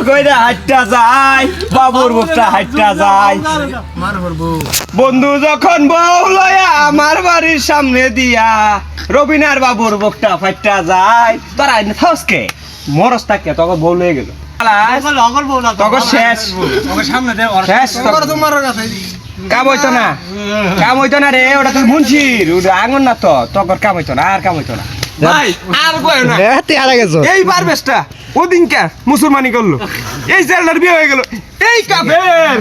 কইরা হাইটটা যায় বাবুর বুকটা হাইটটা যায় বন্ধু যখন বউ লয়া আমার বাড়ির সামনে দিয়া রবিনার বাবুর বুকটা ফাইটটা যায় তোরা থাককে মরস্তাকে তখন বউ লয়ে গেল তখন শেষ শেষ কাম হইতো না কাম হইতো না রে ওটা তুই মুন্সির ওটা আঙুন না তো তখন কাম হইতো না আর কাম হইতো না ভাই আর কই না এই পারবেশটা ওদিনকা মুসলমানি করলো এই ছেলেটার বিয়ে হয়ে গেল এই কাফের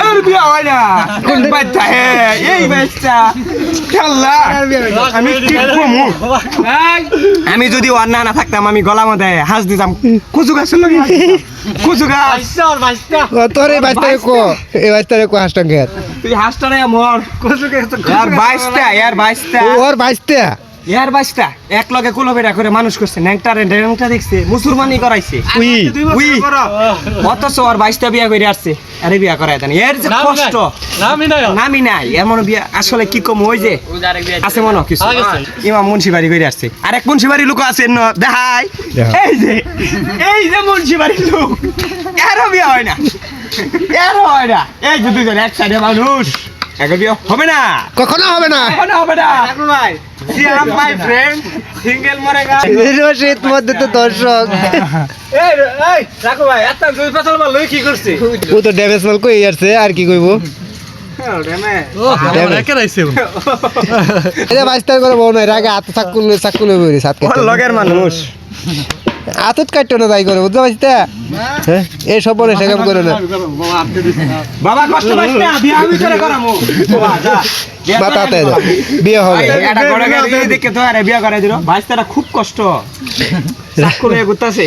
আর বিয়ে হয় না কোন বাচ্চা হে এই বাচ্চা আল্লাহ আমি কি কমু আমি যদি ওর না থাকতাম আমি গলা মধ্যে হাস দিতাম কুচু গাছ লাগি কুচু গাছ তোর এই বাচ্চারে কো এই বাচ্চারে কো হাসটা গেত তুই হাসটা রে মোর কুচু গাছ यार 22টা यार 22টা ওর বাচ্চা ইয়ার বাচ্চা এক লগে কুলবেড়া করে মানুষ করছে ন্যাংটা দেখছে মুসলমানি করাইছে উই অথচ ওর 22টা বিয়া করে আসছে আরে বিয়া করায় দেন এর যে কষ্ট নামি নাই এমন বিয়া আসলে কি কম ওই যে আছে মনে কিছু ইমাম মুন্সিবাড়ি করে আসছে আর এক মুন্সিবাড়ি লোক আছে দেখাই এই যে মুন্সিবাড়ি লোক এরও বিয়া হয় না এই যে দুজন এক সাইডে মানুষ এক বিয়া হবে না কখনো হবে না ভাই সিয়াম মাই ফ্রেন্ড সিঙ্গেল মরেগা শীত মধ্যে তো দর্শক এই রাখো ভাই এত দুই পাঁচ মাল লই কি করছে ও তো ড্যামেজ মাল কই আসছে আর কি কইবো এটা বাইস্তার করে বউ নাই রাগে হাতে চাকুল বইরি সাত লগের মানুষ আতত কাটতো না তাই করে বুঝতে পারছিস হ্যাঁ এই সব বলে সেরকম করে না বাবা কষ্ট পাইছ না বিয়া আমি করে করামু বাতাতে বিয়ে হবে এটা গড়া গাড়ি দেখে তো আরে বিয়া করাই দিল ভাইস্তারা খুব কষ্ট চাকুলে গুতাছে